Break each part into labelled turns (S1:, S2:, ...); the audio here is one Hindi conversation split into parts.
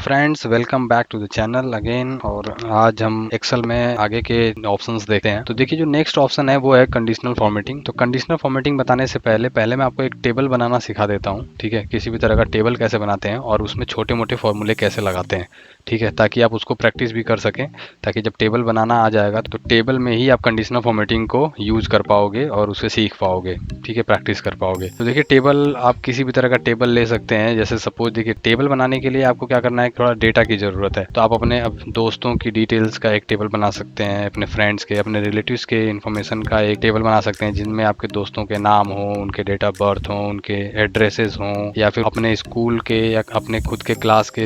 S1: Friends, welcome back to the channel again. और आज हम एक्सेल में आगे के ऑप्शंस देखते हैं। तो देखिए, जो नेक्स्ट ऑप्शन है वो है कंडीशनल फॉर्मेटिंग। तो कंडीशनल फॉर्मेटिंग बताने से पहले मैं आपको एक टेबल बनाना सिखा देता हूँ। ठीक है, किसी भी तरह का टेबल कैसे बनाते हैं और उसमें छोटे मोटे फॉर्मूले कैसे लगाते हैं। ठीक है, ताकि आप उसको प्रैक्टिस भी कर सकें, ताकि जब टेबल बनाना आ जाएगा तो टेबल में ही आप कंडीशनल फॉर्मेटिंग को यूज कर पाओगे और उसे सीख पाओगे। ठीक है, प्रैक्टिस कर पाओगे। तो देखिए, टेबल आप किसी भी तरह का टेबल ले सकते हैं। जैसे सपोज देखिए, टेबल बनाने के लिए आपको क्या करना है, थोड़ा डेटा की ज़रूरत है। तो आप अपने दोस्तों की डिटेल्स का एक टेबल बना सकते हैं, अपने फ्रेंड्स के, अपने रिलेटिव्स के इन्फॉर्मेशन का एक टेबल बना सकते हैं, जिनमें आपके दोस्तों के नाम हो, उनके डेट ऑफ बर्थ हो, उनके एड्रेसेस हों, या फिर अपने स्कूल के या अपने खुद के क्लास के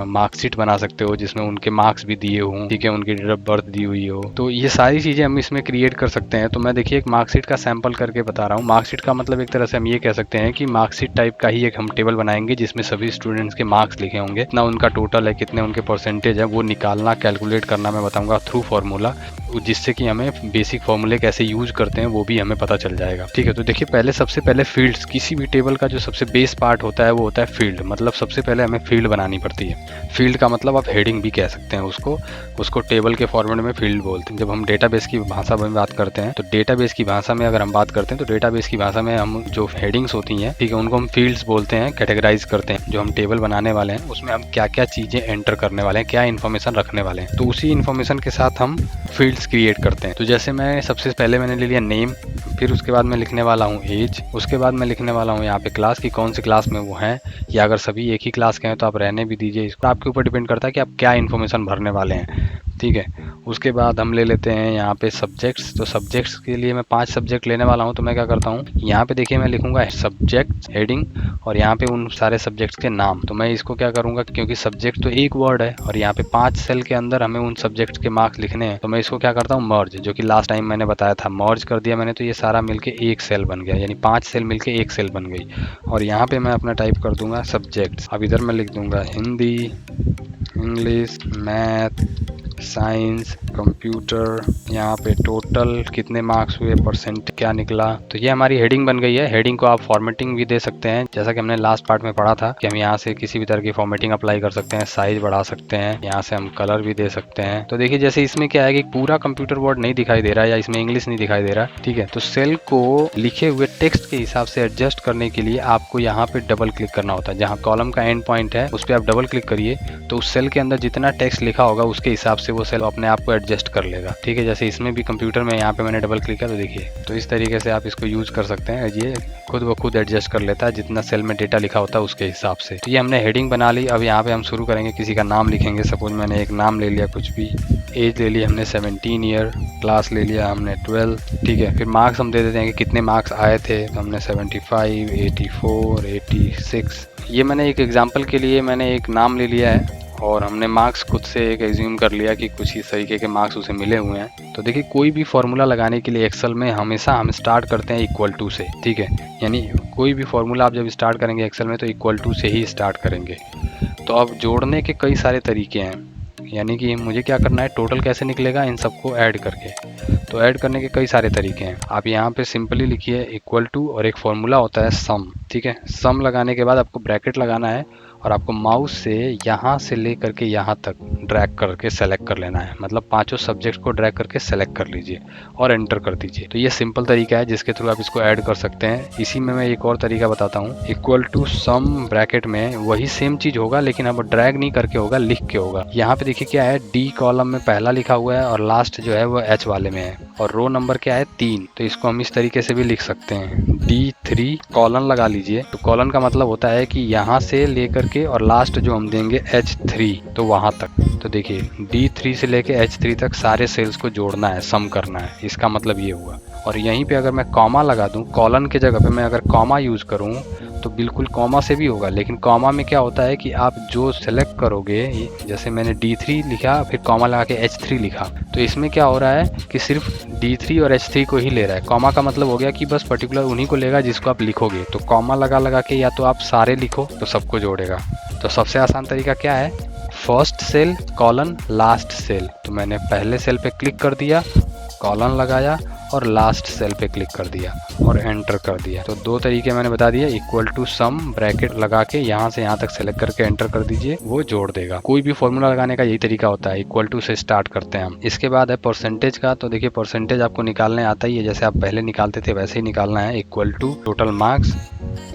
S1: मार्कशीट बना सकते हो जिसमें उनके मार्क्स भी दिए हों। ठीक है, उनकी डेट ऑफ बर्थ दी हुई हो। तो ये सारी चीज़ें हम इसमें क्रिएट कर सकते हैं। तो मैं देखिए एक मार्कशीट का सैंपल करके बता रहा हूँ। मार्कशीट का मतलब एक तरह से हम ये कह सकते हैं कि मार्कशीट टाइप का ही एक हम टेबल बनाएंगे, जिसमें सभी स्टूडेंट्स के मार्क्स लिखे होंगे, कितना उनका टोटल है, कितने उनके परसेंटेज है, वो निकालना, कैलकुलेट करना मैं बताऊंगा थ्रू फार्मूला, जिससे कि हमें बेसिक फार्मूले कैसे यूज करते हैं वो भी हमें पता चल जाएगा। ठीक है, तो देखिए सबसे पहले फील्ड्स, किसी भी टेबल का जो सबसे बेस पार्ट होता है वो होता है फील्ड। मतलब सबसे पहले हमें फील्ड बनानी पड़ती है। फील्ड का मतलब आप हेडिंग भी कह सकते हैं उसको टेबल के फॉर्मेट में फील्ड बोलते हैं। जब हम डेटाबेस की भाषा में बात करते हैं, तो डेटाबेस की भाषा में अगर हम बात करते हैं, तो डेटाबेस की भाषा में हम जो हेडिंग्स होती हैं, ठीक है, उनको हम फील्ड्स बोलते हैं, कैटेगराइज करते हैं। जो हम टेबल बनाने वाले हैं उसमें हम क्या क्या चीज़ें एंटर करने वाले हैं, क्या इन्फॉर्मेशन रखने वाले हैं, तो उसी इन्फॉर्मेशन के साथ हम फील्ड्स क्रिएट करते हैं। तो जैसे मैं सबसे पहले मैंने ले लिया नेम, फिर उसके बाद मैं लिखने वाला हूँ एज, उसके बाद मैं लिखने वाला हूँ यहाँ पे क्लास की कौन सी क्लास में वो हैं, या अगर सभी एक ही क्लास के हैं तो आप रहने भी दीजिए। इसको आपके ऊपर डिपेंड करता है कि आप क्या इन्फॉर्मेशन भरने वाले हैं। ठीक है, उसके बाद हम ले लेते हैं यहाँ पे सब्जेक्ट्स। तो सब्जेक्ट्स के लिए मैं 5 सब्जेक्ट लेने वाला हूँ। तो मैं क्या करता हूँ, यहाँ पे देखिए मैं लिखूंगा सब्जेक्ट हेडिंग और यहाँ पे उन सारे सब्जेक्ट्स के नाम। तो मैं इसको क्या करूँगा, क्योंकि सब्जेक्ट तो एक वर्ड है और यहाँ पे 5 सेल के अंदर हमें उन सब्जेक्ट्स के मार्क्स लिखने हैं, तो मैं इसको क्या करता हूँ, मर्ज, जो कि लास्ट टाइम मैंने बताया था, मर्ज कर दिया मैंने। तो ये सारा मिलके एक सेल बन गया, यानी 5 सेल मिलके एक सेल बन गई। और यहाँ पे मैं अपना टाइप कर दूंगा सब्जेक्ट्स। अब इधर मैं लिख दूंगा Hindi, English, math, science, computer, यहाँ पे टोटल कितने मार्क्स हुए, परसेंट क्या निकला। तो ये हमारी हेडिंग बन गई है। हेडिंग को आप फॉर्मेटिंग भी दे सकते हैं, जैसा कि हमने लास्ट पार्ट में पढ़ा था कि हम यहाँ से किसी भी तरह की फॉर्मेटिंग अप्लाई कर सकते हैं, साइज बढ़ा सकते हैं, यहाँ से हम कलर भी दे सकते हैं। तो देखिए जैसे इसमें क्या है कि पूरा कंप्यूटर वर्ड नहीं दिखाई दे रहा है या इसमें इंग्लिश नहीं दिखाई दे रहा। ठीक है, तो सेल को लिखे हुए टेक्स्ट के हिसाब से एडजस्ट करने के लिए आपको यहाँ पे डबल क्लिक करना होता है। जहाँ कॉलम का एंड पॉइंट है उस पर आप डबल क्लिक करिए, तो उस सेल के अंदर जितना टेक्स्ट लिखा होगा उसके हिसाब से वो सेल अपने आप को एडजस्ट कर लेगा। ठीक है, जैसे इसमें भी कंप्यूटर में यहाँ पे मैंने डबल क्लिक किया, तो देखिए, तो इस तरीके से आप इसको यूज कर सकते हैं। ये खुद ब खुद एडजस्ट कर लेता है जितना सेल में डेटा लिखा होता है उसके हिसाब से। तो ये हमने हेडिंग बना ली। अब यहाँ पे हम शुरू करेंगे, किसी का नाम लिखेंगे। सपोज मैंने एक नाम ले लिया कुछ भी, एज ले लिया हमने 17 ईयर, क्लास ले लिया हमने 12। ठीक है, फिर मार्क्स हम दे देते हैं कि कितने मार्क्स आए थे। तो हमने 75, 84, 86। ये मैंने एक एग्जाम्पल के लिए मैंने एक नाम ले लिया है और हमने मार्क्स खुद से एक एज्यूम कर लिया कि कुछ इस तरीके के मार्क्स उसे मिले हुए हैं। तो देखिए, कोई भी फॉर्मूला लगाने के लिए एक्सेल में हमेशा हम स्टार्ट करते हैं इक्वल टू से। ठीक है, यानी कोई भी फॉर्मूला आप जब स्टार्ट करेंगे एक्सेल में तो इक्वल टू से ही स्टार्ट करेंगे। तो अब जोड़ने के कई सारे तरीके हैं, यानी कि मुझे क्या करना है, टोटल कैसे निकलेगा इन सबको ऐड करके। तो ऐड करने के कई सारे तरीके हैं। आप यहाँ पे सिंपली लिखिए इक्वल टू और एक फॉर्मूला होता है सम। ठीक है, सम लगाने के बाद आपको ब्रैकेट लगाना है और आपको माउस से यहाँ से ले करके यहाँ तक ड्रैग करके सेलेक्ट कर लेना है। मतलब पांचों सब्जेक्ट को ड्रैग करके सेलेक्ट कर लीजिए और एंटर कर दीजिए। तो ये सिंपल तरीका है जिसके थ्रू आप इसको ऐड कर सकते हैं। इसी में मैं एक और तरीका बताता हूँ, इक्वल टू सम ब्रैकेट में वही सेम चीज होगा, लेकिन अब ड्रैग नहीं करके होगा, लिख के होगा। यहाँ पे देखिए क्या है, डी कॉलम में पहला लिखा हुआ है और लास्ट जो है वो एच वाले में है, और रो नंबर क्या है 3। तो इसको हम इस तरीके से भी लिख सकते हैं, D3 कॉलन लगा लीजिए। तो कॉलन का मतलब होता है कि यहाँ से लेकर के और लास्ट जो हम देंगे H3, तो वहां तक। तो देखिए D3 से लेके H3 तक सारे सेल्स को जोड़ना है, सम करना है, इसका मतलब ये हुआ। और यहीं पे अगर मैं कॉमा लगा दूं, कॉलन के जगह पे मैं अगर कॉमा यूज करूं तो बिल्कुल कॉमा से भी होगा, लेकिन कॉमा में क्या होता है कि आप जो सेलेक्ट करोगे, जैसे मैंने D3 लिखा फिर कॉमा लगा के H3 लिखा, तो इसमें क्या हो रहा है कि सिर्फ D3 और H3 को ही ले रहा है। कॉमा का मतलब हो गया कि बस पर्टिकुलर उन्हीं को लेगा जिसको आप लिखोगे। तो कॉमा लगा के या तो आप सारे लिखो तो सबको जोड़ेगा। तो सबसे आसान तरीका क्या है, first cell colon last cell. तो मैंने पहले सेल पे क्लिक कर दिया, कॉलन लगाया और लास्ट सेल पे क्लिक कर दिया और एंटर कर दिया। तो दो तरीके मैंने बता दिया, इक्वल टू सम ब्रैकेट लगा के यहाँ से यहाँ तक सेलेक्ट करके एंटर कर दीजिए, वो जोड़ देगा। कोई भी फॉर्मूला लगाने का यही तरीका होता है, इक्वल टू से स्टार्ट करते हैं हम। इसके बाद है परसेंटेज का। तो देखिए परसेंटेज आपको निकालने आता ही है, जैसे आप पहले निकालते थे वैसे ही निकालना है। Equal to total marks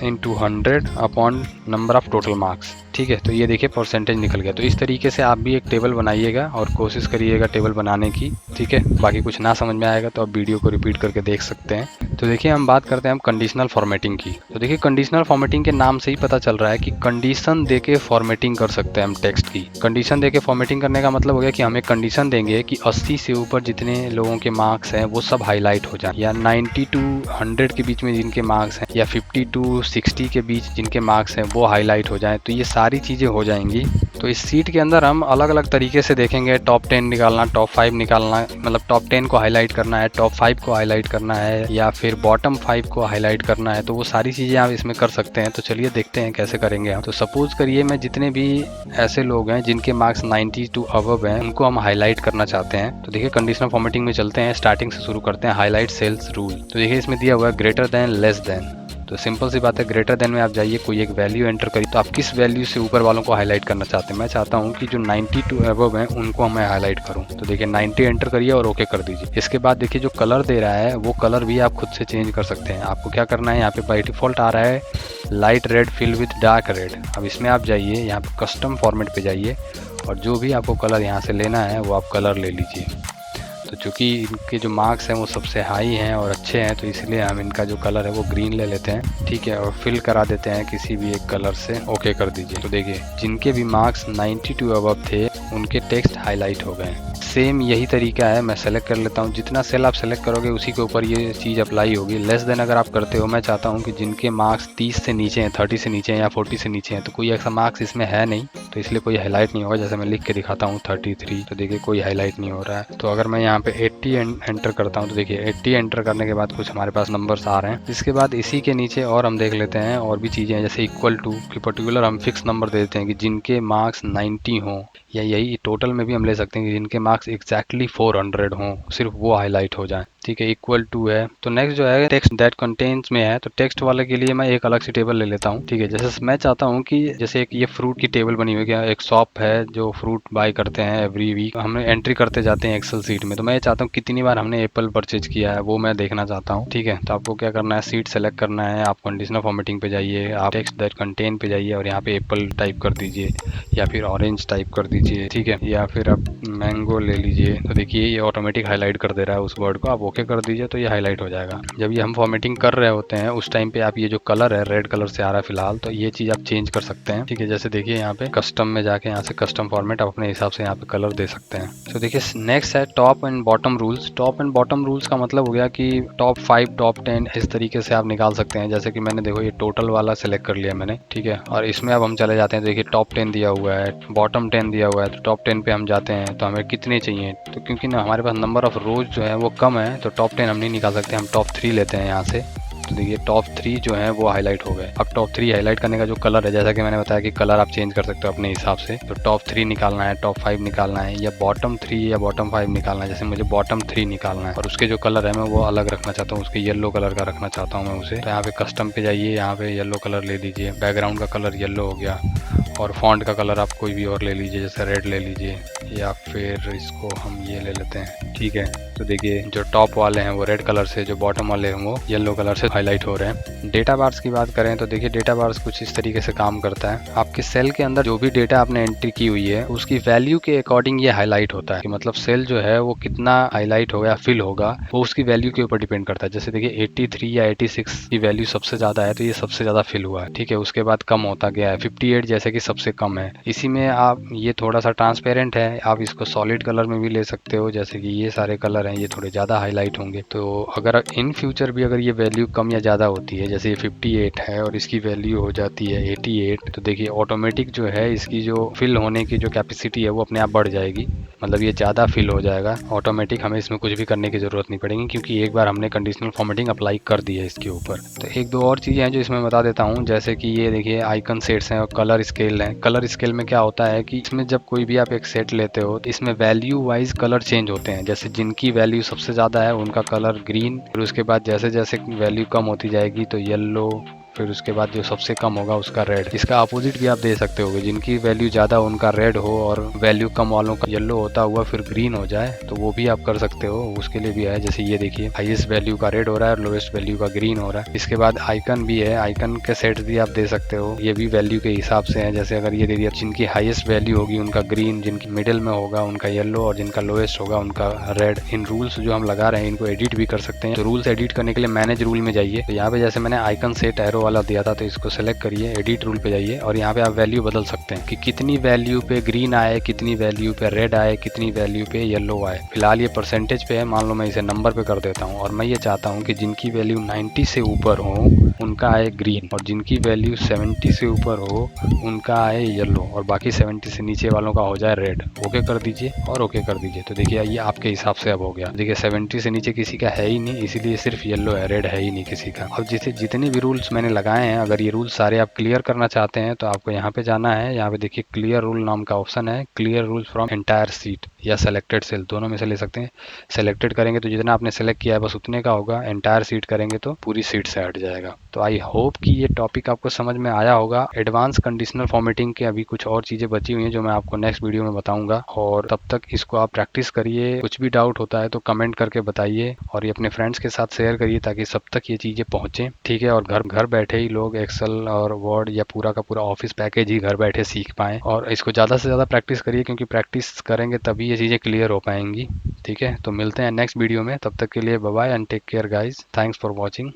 S1: into 100 upon number of total marks, ठीक है। तो ये देखिए परसेंटेज निकल गया। तो इस तरीके से आप भी एक टेबल बनाइएगा और कोशिश करिएगा टेबल बनाने की, ठीक है। बाकी कुछ ना समझ में आएगा तो आप वीडियो को रिपीट करके देख सकते हैं। तो देखिए हम बात करते हैं हम कंडीशनल फॉर्मेटिंग की। तो देखिए कंडीशनल फॉर्मेटिंग के नाम से ही पता चल रहा है कि कंडीशन देके फॉर्मेटिंग कर सकते हैं हम टेक्स्ट की। कंडीशन देके फॉर्मेटिंग करने का मतलब हो गया कि हम एक कंडीशन देंगे कि 80 से ऊपर जितने लोगों के मार्क्स हैं वो सब हाईलाइट हो जाए, या 90 टू 100 के बीच में जिनके मार्क्स हैं, या 50 टू 60 के बीच जिनके मार्क्स हैं वो हाईलाइट हो जाए। तो ये सारी चीज़ें हो जाएंगी। तो इस सीट के अंदर हम अलग अलग तरीके से देखेंगे, टॉप 10 निकालना, टॉप 5 निकालना, मतलब टॉप 10 को हाईलाइट करना है, टॉप 5 को हाईलाइट करना है, या फिर बॉटम 5 को हाईलाइट करना है। तो वो सारी चीज़ें आप इसमें कर सकते हैं। तो चलिए देखते हैं कैसे करेंगे हम। तो सपोज करिए मैं जितने भी ऐसे लोग हैं जिनके मार्क्स 90 टू अबव हैं उनको हम हाईलाइट करना चाहते हैं। तो देखिए कंडीशनल फॉर्मेटिंग में चलते हैं, स्टार्टिंग से शुरू करते हैं। Highlight cells rule. तो देखिए इसमें दिया हुआ है ग्रेटर देन, लेस देन। तो सिंपल सी बात है, ग्रेटर देन में आप जाइए, कोई एक वैल्यू एंटर करिए। तो आप किस वैल्यू से ऊपर वालों को हाईलाइट करना चाहते हैं? मैं चाहता हूं कि जो 90 टू अबव हैं उनको मैं हाईलाइट करूं। तो देखिए 90 एंटर करिए और ओके कर दीजिए। इसके बाद देखिए जो कलर दे रहा है वो कलर भी आप खुद से चेंज कर सकते हैं। आपको क्या करना है, यहाँ पे बाय डिफॉल्ट आ रहा है light red fill with dark red. अब इसमें आप जाइए, यहाँ पे कस्टम फॉर्मेट पे जाइए और जो भी आपको कलर यहाँ से लेना है वो आप कलर ले लीजिए। तो चूँकि इनके जो मार्क्स हैं वो सबसे हाई हैं और अच्छे हैं, तो इसलिए हम इनका जो कलर है वो ग्रीन ले लेते हैं, ठीक है। और फिल करा देते हैं किसी भी एक कलर से, ओके कर दीजिए। तो देखिए जिनके भी मार्क्स 90 टू अबव थे उनके टेक्स्ट हाईलाइट हो गए। सेम यही तरीका है, मैं सेलेक्ट कर लेता हूँ। जितना सेल आप सेलेक्ट करोगे उसी के ऊपर ये चीज़ अप्लाई होगी। लेस देन अगर आप करते हो, मैं चाहता हूँ कि जिनके मार्क्स 30 से नीचे हैं, 30 से नीचे हैं या 40 से नीचे हैं, तो कोई ऐसा मार्क्स इसमें है नहीं, तो इसलिए कोई हाईलाइट नहीं होगा। जैसे मैं लिख के दिखाता हूँ 33, तो देखिए कोई हाईलाइट नहीं हो रहा है। तो अगर मैं यहाँ पे 80 एंटर करता हूँ तो देखिए 80 एंटर करने के बाद कुछ हमारे पास नंबर्स आ रहे हैं। इसके बाद इसी के नीचे और हम देख लेते हैं और भी चीज़ें हैं, जैसे इक्वल टू की पर्टिकुलर हम फिक्स नंबर दे देते हैं कि जिनके मार्क्स 90 हों, या यही टोटल में भी हम ले सकते हैं कि जिनके मार्क्स एग्जैक्टली 400 हों, सिर्फ वो हाईलाइट हो जाए, ठीक है। इक्वल टू है। तो नेक्स्ट जो है टेक्स्ट दैट कंटेन्स में है, तो टेक्स्ट वाले के लिए मैं एक अलग सी टेबल ले लेता हूँ, ठीक है। जैसे मैं चाहता हूँ कि जैसे एक ये फ्रूट की टेबल बनी हुई है, एक शॉप है जो फ्रूट बाय करते हैं एवरी वीक, हमें एंट्री करते जाते हैं एक्सेल सीट में। तो मैं ये चाहता हूँ कितनी बार हमने एप्पल परचेज किया है वो मैं देखना चाहता हूँ, ठीक है। तो आपको क्या करना है, सीट सेलेक्ट करना है, आप कंडीशनल फॉर्मेटिंग पे जाइए, आप टेक्स्ट दैट कंटेन पे जाइए और यहाँ पे एप्पल टाइप कर दीजिए या फिर ऑरेंज टाइप कर दीजिए, ठीक है, या फिर आप मैंगो ले लीजिए। तो देखिए ये ऑटोमेटिक हाईलाइट कर दे रहा है उस वर्ड को, आप ओके कर दीजिए तो ये हाईलाइट हो जाएगा। जब ये हम फॉर्मेटिंग कर रहे होते हैं उस टाइम पे आप ये जो कलर है रेड कलर से आ रहा है फिलहाल, तो ये चीज़ आप चेंज कर सकते हैं, ठीक है। जैसे देखिए यहाँ पे कस्टम में जाके यहाँ से कस्टम फॉर्मेट आप अपने हिसाब से यहाँ पे कलर दे सकते हैं। तो देखिए नेक्स्ट है top and bottom rules. Top and bottom rules का मतलब हो गया कि टॉप 5, टॉप 10 इस तरीके से आप निकाल सकते हैं। जैसे कि मैंने देखो ये टोटल वाला सेलेक्ट कर लिया मैंने, ठीक है। और इसमें अब हम चले जाते हैं, देखिए टॉप 10 दिया हुआ है, बॉटम 10 दिया हुआ है, तो टॉप 10 पे हम जाते हैं। तो हमें कितने चाहिए, तो क्योंकि ना हमारे पास नंबर ऑफ रोज जो है वो कम है, तो टॉप 10 हम नहीं निकाल सकते, हम टॉप 3 लेते हैं यहाँ से। तो देखिए टॉप 3 जो है वो हाईलाइट हो गए। अब टॉप 3 हाईलाइट करने का जो कलर है, जैसा कि मैंने बताया कि कलर आप चेंज कर सकते हो अपने हिसाब से। तो टॉप 3 निकालना है, टॉप 5 निकालना है, या बॉटम 3 या बॉटम 5 निकालना है। जैसे मुझे बॉटम 3 निकालना है और उसके जो कलर है मैं वो अलग रखना चाहता हूँ, उसके येलो कलर का रखना चाहता हूँ मैं उसे। तो यहाँ पे कस्टम पे जाइए, यहाँ पे येलो कलर ले लीजिए, बैकग्राउंड का कलर येलो हो गया, और फॉन्ट का कलर आप कोई भी और ले लीजिए, जैसे रेड ले लीजिए, या फिर इसको हम ये ले लेते हैं, ठीक है। तो देखिए जो टॉप वाले हैं वो रेड कलर से, जो बॉटम वाले हैं वो येलो कलर से हाईलाइट हो रहे हैं। डेटा बार्स की बात करें तो देखिए डेटा बार्स कुछ इस तरीके से काम करता है। आपके सेल के अंदर जो भी डेटा आपने एंट्री की हुई है उसकी वैल्यू के अकॉर्डिंग ये हाईलाइट होता है, कि मतलब सेल जो है वो कितना हाईलाइट होगा, फिल होगा, वो उसकी वैल्यू के ऊपर डिपेंड करता है। जैसे देखिए 83 या 86 की वैल्यू सबसे ज्यादा है, तो ये सबसे ज्यादा फिल हुआ है, ठीक है। उसके बाद कम होता गया है, 58 जैसे कि सबसे कम है। इसी में आप ये थोड़ा सा ट्रांसपेरेंट है, आप इसको सॉलिड कलर में भी ले सकते हो, जैसे कि ये सारे कलर हैं ये थोड़े ज़्यादा हाईलाइट होंगे। तो अगर इन फ्यूचर भी अगर ये वैल्यू कम या ज़्यादा होती है, जैसे ये 58 है और इसकी वैल्यू हो जाती है 88, तो देखिए ऑटोमेटिक जो है इसकी जो फिल होने की जो कैपेसिटी है वो अपने आप बढ़ जाएगी, मतलब ये ज़्यादा फिल हो जाएगा ऑटोमेटिक। हमें इसमें कुछ भी करने की ज़रूरत नहीं पड़ेगी, क्योंकि एक बार हमने कंडीशनल फॉर्मेटिंग अप्लाई कर दी है इसके ऊपर। तो एक दो और चीज़ें हैं जो इसमें बता देता हूँ, जैसे कि ये देखिए आइकन सेट्स हैं और कलर स्केल हैं। कलर स्केल में क्या होता है कि इसमें जब कोई भी आप एक सेट लेते हो तो इसमें वैल्यू वाइज कलर चेंज होते हैं। जैसे जैसे जिनकी वैल्यू सबसे ज़्यादा है उनका कलर ग्रीन, फिर उसके बाद जैसे जैसे वैल्यू कम होती जाएगी तो येलो, फिर उसके बाद जो सबसे कम होगा उसका रेड। इसका अपोजिट भी आप दे सकते हो, जिनकी वैल्यू ज़्यादा उनका रेड हो और वैल्यू कम वालों का येलो होता हुआ फिर ग्रीन हो जाए, तो वो भी आप कर सकते हो, उसके लिए भी है। जैसे ये देखिए हाईएस्ट वैल्यू का रेड हो रहा है और लोएस्ट वैल्यू का ग्रीन हो रहा है। इसके बाद आइकन भी है, आइकन के सेट भी आप दे सकते हो, ये भी वैल्यू के हिसाब से है। जैसे अगर ये दे दिया जिनकी हाईएस्ट वैल्यू होगी उनका ग्रीन, जिनकी मिडिल में होगा उनका येलो और जिनका लोएस्ट होगा उनका रेड। इन रूल्स जो हम लगा रहे हैं इनको एडिट भी कर सकते हैं। तो रूल्स एडिट करने के लिए मैनेज रूल में जाइए, तो यहाँ पे जैसे मैंने आइकन सेट एरो वाला दिया था तो इसको सेलेक्ट करिए, एडिट रूल पे जाइए और यहाँ पे आप वैल्यू बदल सकते हैं कि कितनी वैल्यू पे ग्रीन आए, कितनी वैल्यू पे रेड आए, कितनी वैल्यू पे येलो आए। फिलहाल ये परसेंटेज पे है, मान लो मैं इसे नंबर पे कर देता हूँ और मैं ये चाहता हूँ कि जिनकी वैल्यू 90 से ऊपर हो उनका आए ग्रीन और जिनकी वैल्यू 70 से ऊपर हो उनका आए येलो और बाकी 70 से नीचे वालों का हो जाए रेड। ओके कर दीजिए और ओके कर दीजिए। तो देखिए ये आपके हिसाब से अब हो गया। देखिए 70 से नीचे किसी का है ही नहीं, इसीलिए सिर्फ येलो है, रेड है ही नहीं किसी का। अब जैसे जितने भी रूल्स मैंने लगाए हैं, अगर ये रूल्स सारे आप क्लियर करना चाहते हैं तो आपको यहाँ पे जाना है। यहाँ पे देखिए क्लियर रूल नाम का ऑप्शन है, clear rule from entire seat या सेलेक्टेड सेल, दोनों में से ले सकते हैं। सेलेक्टेड करेंगे तो जितना आपने सेलेक्ट किया है बस उतने का होगा, एंटायर सीट करेंगे तो पूरी सीट से हट जाएगा। तो आई होप कि ये टॉपिक आपको समझ में आया होगा। एडवांस कंडीशनल फॉर्मेटिंग के अभी कुछ और चीज़ें बची हुई हैं जो मैं आपको नेक्स्ट वीडियो में बताऊंगा, और तब तक इसको आप प्रैक्टिस करिए। कुछ भी डाउट होता है तो कमेंट करके बताइए और ये अपने फ्रेंड्स के साथ शेयर करिए ताकि सब तक ये चीज़ें पहुँचें, ठीक है। और घर घर बैठे ही लोग एक्सेल और वर्ड या पूरा का पूरा ऑफिस पैकेज ही घर बैठे सीख पाएँ। और इसको ज़्यादा से ज़्यादा प्रैक्टिस करिए क्योंकि प्रैक्टिस करेंगे तभी ये चीज़ें क्लियर हो पाएंगी, ठीक है। तो मिलते हैं नेक्स्ट वीडियो में, तब तक के लिए bye bye and take care guys, thanks for watching.